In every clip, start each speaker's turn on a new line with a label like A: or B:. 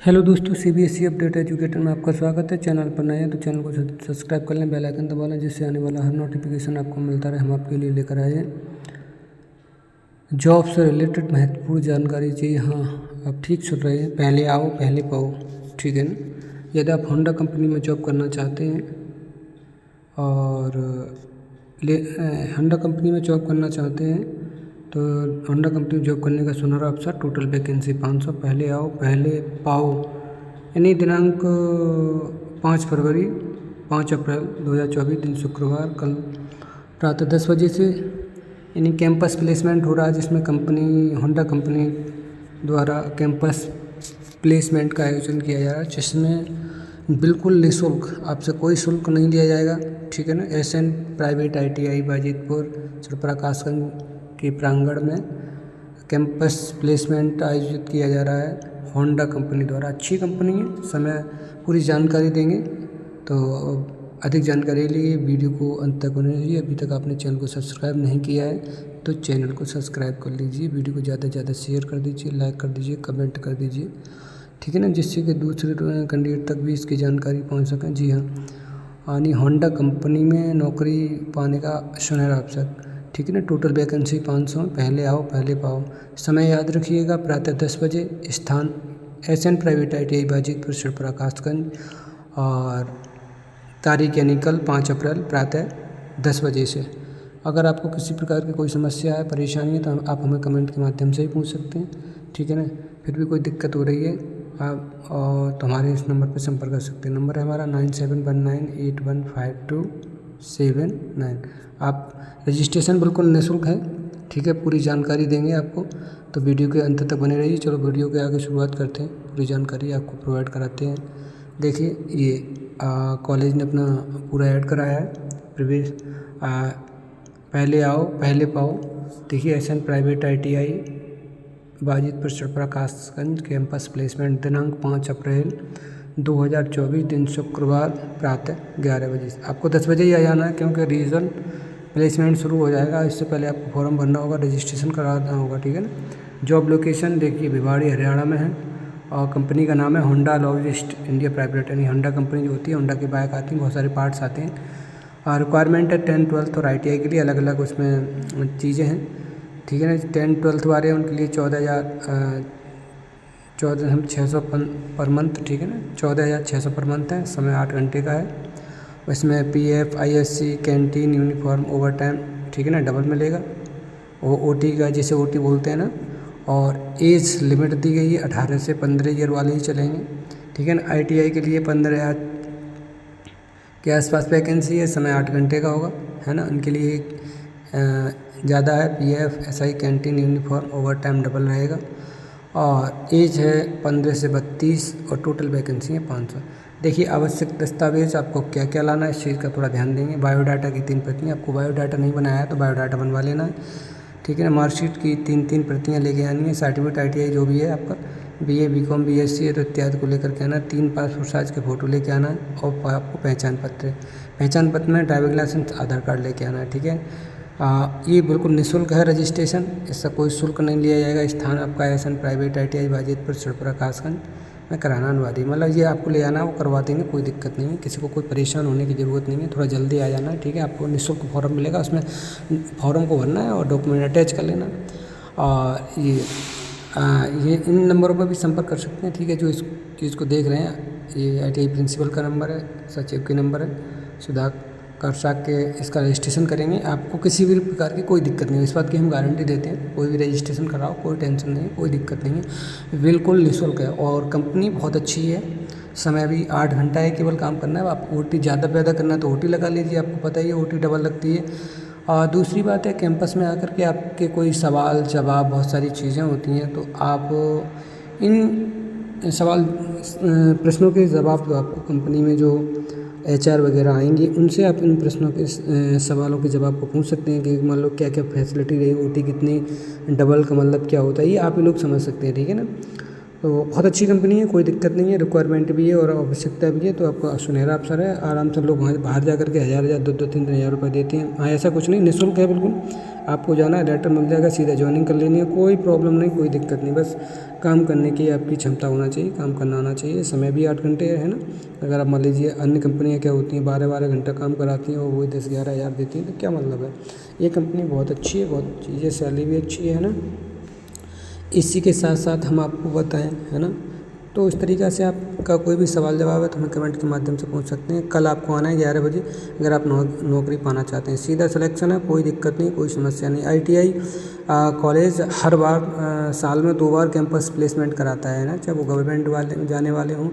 A: Hello दोस्तों, CBSE update educator में आपका स्वागत है। चैनल पर नए हैं तो चैनल को सब्सक्राइब कर लें, बेल आइकन दबा लें, जिससे आने वाला हर नोटिफिकेशन आपको मिलता रहे। हम आपके लिए लेकर आए हैं जॉब से रिलेटेड महत्वपूर्ण जानकारी। जी हाँ, आप ठीक सुन रहे हैं, पहले आओ पहले पाओ, ठीक है ना। यदि आप होंडा कंपनी में जॉब करना चाहते हैं और होंडा कंपनी में जॉब करना चाहते हैं तो होंडा कंपनी में जॉब करने का सुनहरा अवसर, टोटल वैकेंसी 500, पहले आओ पहले पाओ। यानी दिनांक 5 फरवरी 5 अप्रैल 2024 दिन शुक्रवार, कल प्रातः 10 बजे से यानी कैंपस प्लेसमेंट हो रहा है, जिसमें होंडा कंपनी द्वारा कैंपस प्लेसमेंट का आयोजन किया जा रहा है, जिसमें बिल्कुल निःशुल्क, आपसे कोई शुल्क नहीं लिया जाएगा, ठीक है ना। एसएन प्राइवेट आईटीआई बाजितपुर प्रकाशगंज के प्रांगण में कैंपस प्लेसमेंट आयोजित किया जा रहा है होंडा कंपनी द्वारा। अच्छी कंपनी है, समय पूरी जानकारी देंगे। तो अधिक जानकारी के लिए वीडियो को अंत तक होने दीजिए। अभी तक आपने चैनल को सब्सक्राइब नहीं किया है तो चैनल को सब्सक्राइब कर लीजिए, वीडियो को ज़्यादा से ज़्यादा शेयर कर दीजिए, लाइक कर दीजिए, कमेंट कर दीजिए, ठीक है ना, जिससे कि दूसरे कैंडिडेट तक भी इसकी जानकारी पहुंच सके। जी हाँ, यानी होंडा कंपनी में नौकरी पाने का सुनहरा अवसर, ठीक है ना। टोटल वैकेंसी 500, पहले आओ पहले पाओ। समय याद रखिएगा, प्रातः 10 बजे, स्थान एसएन प्राइवेट आईटीआई बाजितपुर प्रकाशगंज, और तारीख यानी कल 5 अप्रैल प्रातः 10 बजे से। अगर आपको किसी प्रकार की कोई समस्या है, परेशानी है, तो आप हमें कमेंट के माध्यम से ही पूछ सकते हैं, ठीक है ना। फिर भी कोई दिक्कत हो रही है आप तो हमारे इस नंबर पर संपर्क कर सकते हैं। नंबर है हमारा 9719815279। आप रजिस्ट्रेशन बिल्कुल निःशुल्क है, ठीक है, पूरी जानकारी देंगे आपको, तो वीडियो के अंत तक बने रहिए। चलो वीडियो के आगे शुरुआत करते हैं, पूरी जानकारी आपको प्रोवाइड कराते हैं। देखिए, ये कॉलेज ने अपना पूरा ऐड कराया है, प्रवेश पहले आओ पहले पाओ। देखिए, SN private ITI Bajitpur Prakashganj campus placement, दिनांक 5 अप्रैल 2024 दिन शुक्रवार, प्रातः 11 बजे से। आपको 10 बजे ही आ जाना है, क्योंकि रीजनल प्लेसमेंट शुरू हो जाएगा। इससे पहले आपको फॉर्म भरना होगा, रजिस्ट्रेशन कराना होगा, ठीक है ना। जॉब लोकेशन देखिए भिवाड़ी हरियाणा में है, और कंपनी का नाम है होंडा लॉजिस्ट इंडिया प्राइवेट। यानी होंडा कंपनी जो होती है, होंडा की बाइक आती हैं, बहुत सारे पार्ट्स आते हैं। और रिक्वायरमेंट है 10, 12 और ITI के लिए अलग अलग उसमें चीज़ें हैं, ठीक है ना। 10, 12 वाले हैं, उनके लिए 14,600 पर मंथ, ठीक है ना, 14,600 पर मंथ है। समय 8 घंटे का है। इसमें PF, ISC, canteen, uniform, over time, ठीक है ना, डबल मिलेगा। वो OT का, जिसे OT बोलते हैं ना। और एज लिमिट दी गई है, 18 से 15 ईयर वाले ही चलेंगे, ठीक है ना। ITI के लिए 15,000 के आसपास वैकेंसी है। समय 8 घंटे का होगा, है ना। उनके लिए ज़्यादा है, PF, SI, canteen, uniform, over time double रहेगा। और एज है 15 से 32, और टोटल वैकेंसी है 500। देखिए, आवश्यक दस्तावेज आपको क्या क्या लाना है, इस चीज़ का थोड़ा ध्यान देंगे। बायोडाटा की 3 प्रतियाँ, आपको बायोडाटा नहीं बनाया है तो बायोडाटा बनवा लेना है, ठीक है ना। मार्कशीट की 3 प्रतियाँ लेके आनी है। सर्टिफिकेट ITI जो भी है आपका, BA, BCom, BSc है तो इत्यादि को लेकर के आना है। 3 पासपोर्ट साइज के फ़ोटो लेके आना है, और आपको पहचान पत्र में ड्राइविंग लाइसेंस, आधार कार्ड लेके आना है, ठीक है। ये बिल्कुल निःशुल्क है रजिस्ट्रेशन, इसका कोई शुल्क नहीं लिया जाएगा। स्थान आपका एसएन प्राइवेट ITI बाजितपुर प्रकाशगंज में कराना अनुवादी, मतलब ये आपको ले आना है, वो करवा देंगे, कोई दिक्कत नहीं है। किसी को कोई परेशान होने की ज़रूरत नहीं है, थोड़ा जल्दी आ जाना है, ठीक है। आपको निःशुल्क फॉर्म मिलेगा, उसमें फॉर्म को भरना है और डॉक्यूमेंट अटैच कर लेना। और ये इन नंबरों पर भी संपर्क कर सकते हैं, ठीक है। जो इस चीज़ को देख रहे हैं, ये ITI प्रिंसिपल का नंबर है, सचिव के नंबर है, सुधाकर साग के, इसका रजिस्ट्रेशन करेंगे। आपको किसी भी प्रकार की कोई दिक्कत नहीं है, इस बात की हम गारंटी देते हैं। कोई भी रजिस्ट्रेशन कराओ, कोई टेंशन नहीं है, कोई दिक्कत नहीं है, बिल्कुल निःशुल्क है। और कंपनी बहुत अच्छी है। समय भी 8 घंटा है केवल काम करना है। आप OT ज़्यादा पैदा करना है तो OT लगा लीजिए, आपको पता ही है OT डबल लगती है। और दूसरी बात है, कैंपस में आकर के आपके कोई सवाल जवाब, बहुत सारी चीज़ें होती हैं, तो आप इन प्रश्नों के जवाब, तो आपको कंपनी में जो HR वगैरह आएंगी, उनसे आप इन प्रश्नों के सवालों के जवाब को पूछ सकते हैं कि मान लो क्या क्या फैसिलिटी रही, OT कितनी, डबल का मतलब क्या होता है, ये आप ही लोग समझ सकते हैं, ठीक है ना। तो बहुत अच्छी कंपनी है, कोई दिक्कत नहीं है, रिक्वायरमेंट भी है और आवश्यकता भी है, तो आपका सुनहरा अवसर है। आराम से लोग वहाँ बाहर जा करके 1,000, 2,000, 3,000 रुपये देते हैं। हाँ, ऐसा कुछ नहीं, निःशुल्क है बिल्कुल। आपको जाना है, लेटर मिल जाएगा, सीधा ज्वाइनिंग कर लेनी है, कोई प्रॉब्लम नहीं, कोई दिक्कत नहीं। बस काम करने की आपकी क्षमता होना चाहिए, काम करना आना चाहिए। समय भी 8 घंटे है ना। अगर आप मान लीजिए अन्य कंपनियाँ क्या होती हैं 12-12 घंटा काम कराती हैं और वही 10-11 हज़ार देती हैं, तो क्या मतलब है। ये कंपनी बहुत अच्छी है, बहुत चीज़ें, सैलरी भी अच्छी है ना। इसी के साथ साथ हम आपको बताएं, है ना। तो इस तरीक़ा से आपका कोई भी सवाल जवाब है तो हमें कमेंट के माध्यम से पूछ सकते हैं। कल आपको आना है 11 बजे, अगर आप नौकरी पाना चाहते हैं। सीधा सिलेक्शन है, कोई दिक्कत नहीं, कोई समस्या नहीं। ITI कॉलेज हर बार साल में 2 बार कैंपस प्लेसमेंट कराता है ना, चाहे वो गवर्नमेंट वाले जाने वाले हों।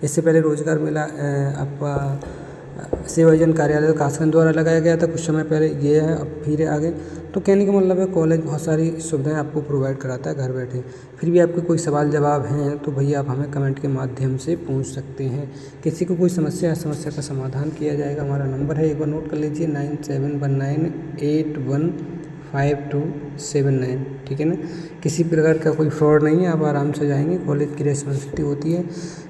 A: इससे पहले रोजगार मेला आपका सेवायोजन कार्यालय कासगंज द्वारा लगाया गया था कुछ समय पहले, ये है, अब फिर आगे। तो कहने का मतलब है कॉलेज बहुत सारी सुविधाएं आपको प्रोवाइड कराता है घर बैठे। फिर भी आपके कोई सवाल जवाब हैं तो भैया आप हमें कमेंट के माध्यम से पूछ सकते हैं। किसी को कोई समस्या है, समस्या का समाधान किया जाएगा। हमारा नंबर है, एक बार नोट कर लीजिए, 9719815279, ठीक है ना। किसी प्रकार का कोई फ्रॉड नहीं है, आप आराम से जाएंगे। कॉलेज की रिस्पॉन्सिबिलिटी होती है,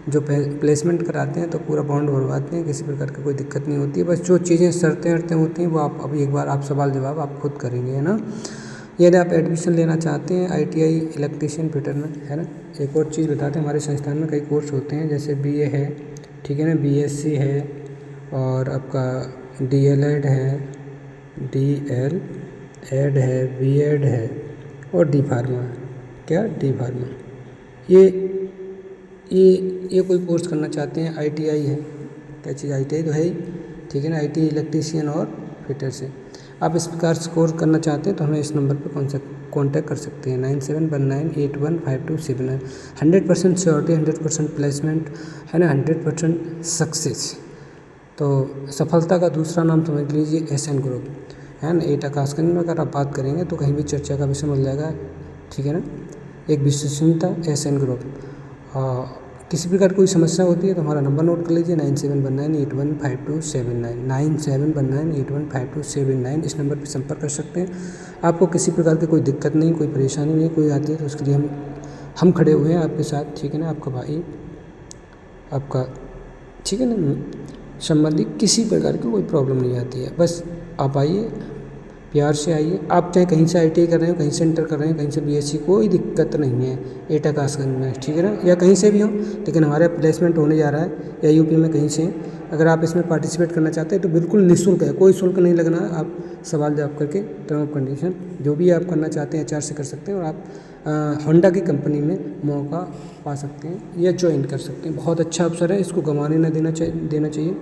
A: जो प्लेसमेंट कराते हैं तो पूरा बॉन्ड भरवाते हैं, किसी प्रकार की कोई दिक्कत नहीं होती है। बस जो चीज़ें शर्तें होती हैं वो आप अभी एक बार आप सवाल जवाब आप खुद करेंगे, है ना। यदि आप एडमिशन लेना चाहते हैं ITI इलेक्ट्रीशियन फिटर में, है ना। एक और चीज़ बताते हैं, हमारे संस्थान में कई कोर्स होते हैं, जैसे BA है, ठीक है ना, BSc है, और आपका DLED है, DLED है, B.Ed है, और D Pharma। क्या D Pharma, ये कोई कोर्स करना चाहते हैं, ITI है, क्या चीज़ ITI तो है ही, ठीक है ना। ITI इलेक्ट्रीशियन और फिटर से आप इस प्रकार से कोर्स करना चाहते हैं तो हमें इस नंबर पर कॉन्टैक्ट कर सकते हैं, 9719815279। 100% श्योरिटी, 100% प्लेसमेंट, है ना, 100% सक्सेस। तो सफलता का दूसरा नाम समझ लीजिए SN ग्रुप, है ना। एटा कासगंज में अगर आप बात करेंगे तो कहीं भी चर्चा का विषय मिल जाएगा, ठीक है ना। एक विश्वसनीयता SN ग्रुप। किसी प्रकार कोई समस्या होती है तो हमारा नंबर नोट कर लीजिए, 9719815279, 9719815279। इस नंबर पर संपर्क कर सकते हैं। आपको किसी प्रकार की कोई दिक्कत नहीं, कोई परेशानी नहीं, कोई आती है तो उसके लिए हम खड़े हुए हैं आपके साथ, ठीक है ना। आपका भाई, आपका, ठीक है ना, संबंधी, किसी प्रकार की कोई प्रॉब्लम नहीं आती है। बस आप आइए, प्यार से आइए। आप चाहे कहीं से ITI कर रहे हो, कहीं से इंटर कर रहे हैं, कहीं से BSc, कोई दिक्कत नहीं है एटा कासगंज में, ठीक है ना, या कहीं से भी हो, लेकिन हमारे प्लेसमेंट होने जा रहा है, या UP में कहीं से। अगर आप इसमें पार्टिसिपेट करना चाहते हैं तो बिल्कुल निःशुल्क है, कोई शुल्क नहीं लगना है। आप सवाल जवाब करके टर्म ऑफ कंडीशन जो भी आप करना चाहते हैं HR से कर सकते हैं, और आप होंडा की कंपनी में मौका पा सकते हैं या ज्वाइन कर सकते हैं। बहुत अच्छा अवसर है, इसको गंवाने न देना चाहिए,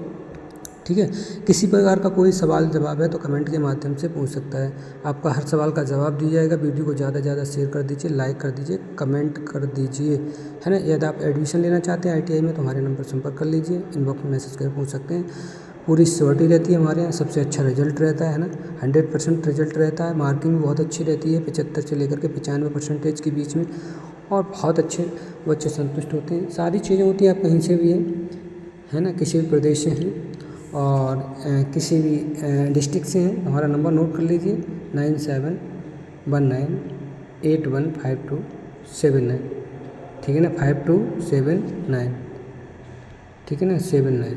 A: ठीक है। किसी प्रकार का कोई सवाल जवाब है तो कमेंट के माध्यम से पूछ सकता है, आपका हर सवाल का जवाब दिया जाएगा। वीडियो को ज़्यादा से ज़्यादा शेयर कर दीजिए, लाइक कर दीजिए, कमेंट कर दीजिए, है ना। यदि आप एडमिशन लेना चाहते हैं ITI में तो हमारे नंबर संपर्क कर लीजिए, इनबॉक्स में मैसेज कर पूछ सकते हैं। पूरी श्योरिटी रहती है हमारे यहाँ, सबसे अच्छा रिजल्ट रहता है ना, 100% रिजल्ट रहता है। मार्किंग भी बहुत अच्छी रहती है, 75 से लेकर के 95% के बीच में, और बहुत अच्छे बच्चे संतुष्ट होते हैं। सारी चीज़ें होती हैं, आप कहीं से भी है ना, किसी भी प्रदेश से हैं और किसी भी डिस्ट्रिक्ट से हैं। हमारा नंबर नोट कर लीजिए, 9719815279, ठीक है ना, 5279, ठीक है ना, 79।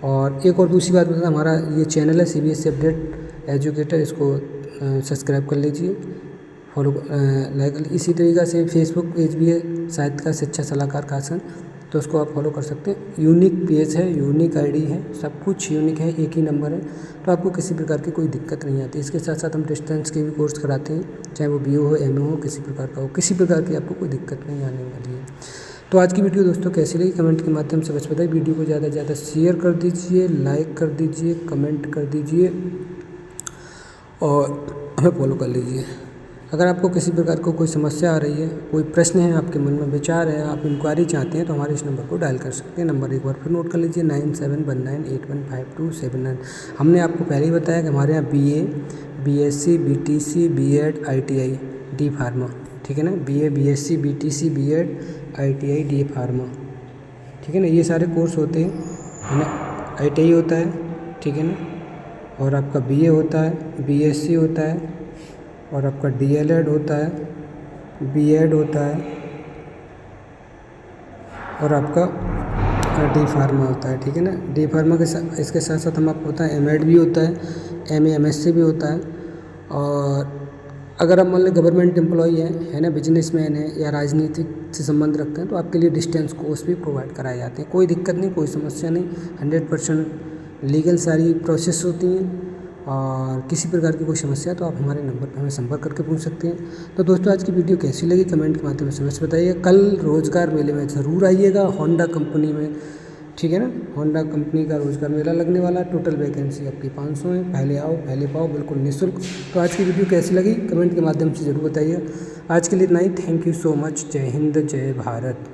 A: और एक और दूसरी बात बता, हमारा ये चैनल है CBSE अपडेट एजुकेटर, इसको सब्सक्राइब कर लीजिए, फॉलो लाइक। इसी तरीक़े से फेसबुक पेज भी है, साहित्य का शिक्षा सलाहकार कासगंज, तो उसको आप फॉलो कर सकते हैं। यूनिक पेज है, यूनिक ID है, सब कुछ यूनिक है, एक ही नंबर है, तो आपको किसी प्रकार की कोई दिक्कत नहीं आती। इसके साथ साथ हम डिस्टेंस के भी कोर्स कराते हैं, चाहे वो BA हो, MA हो, किसी प्रकार का हो, किसी प्रकार की आपको कोई दिक्कत नहीं आने वाली है। तो आज की वीडियो दोस्तों कैसी लगी कमेंट के माध्यम से बस बताइए। वीडियो को ज़्यादा से ज़्यादा शेयर कर दीजिए, लाइक कर दीजिए, कमेंट कर दीजिए, और हमें फॉलो कर लीजिए। अगर आपको किसी प्रकार को कोई समस्या आ रही है, कोई प्रश्न है, आपके मन में विचार है, आप इंक्वायरी चाहते हैं तो हमारे इस नंबर को डायल कर सकते हैं। नंबर एक बार फिर नोट कर लीजिए, 9719815279। हमने आपको पहले ही बताया कि हमारे यहाँ BA, BSc, BTC, B.Ed, ITI, D Pharma, ठीक है ना, BA, BSc, BTC, B.Ed, ITI, D Pharma, ठीक है ना, ये सारे कोर्स होते हैं, है ना। ITI होता है, ठीक है ना, और आपका BA होता है, BSc होता है, और आपका DLED होता है, B.Ed होता है, और आपका D Pharma होता है, ठीक है ना। D Pharma के साथ, इसके साथ साथ हम आपको होता है MAD भी होता है, MA MSc भी होता है, और अगर आप मान लो गवर्नमेंट एम्प्लॉई है ना, बिजनेसमैन है या राजनीतिक से संबंध रखते हैं, तो आपके लिए डिस्टेंस कोर्स भी प्रोवाइड कराए जाते हैं। कोई दिक्कत नहीं, कोई समस्या नहीं, 100% लीगल सारी प्रोसेस होती हैं। और किसी प्रकार की कोई समस्या है तो आप हमारे नंबर पर हमें संपर्क करके पूछ सकते हैं। तो दोस्तों आज की वीडियो कैसी लगी कमेंट के माध्यम से अवश्य बताइए। कल रोजगार मेले में ज़रूर आइएगा, होंडा कंपनी में, ठीक है ना। होंडा कंपनी का रोजगार मेला लगने वाला है। टोटल वैकेंसी आपकी 500 है। पहले आओ पहले पाओ, बिल्कुल निःशुल्क। तो आज की वीडियो कैसी लगी कमेंट के माध्यम से ज़रूर बताइए। आज के लिए इतना ही। Thank you so much. जय हिंद, जय भारत।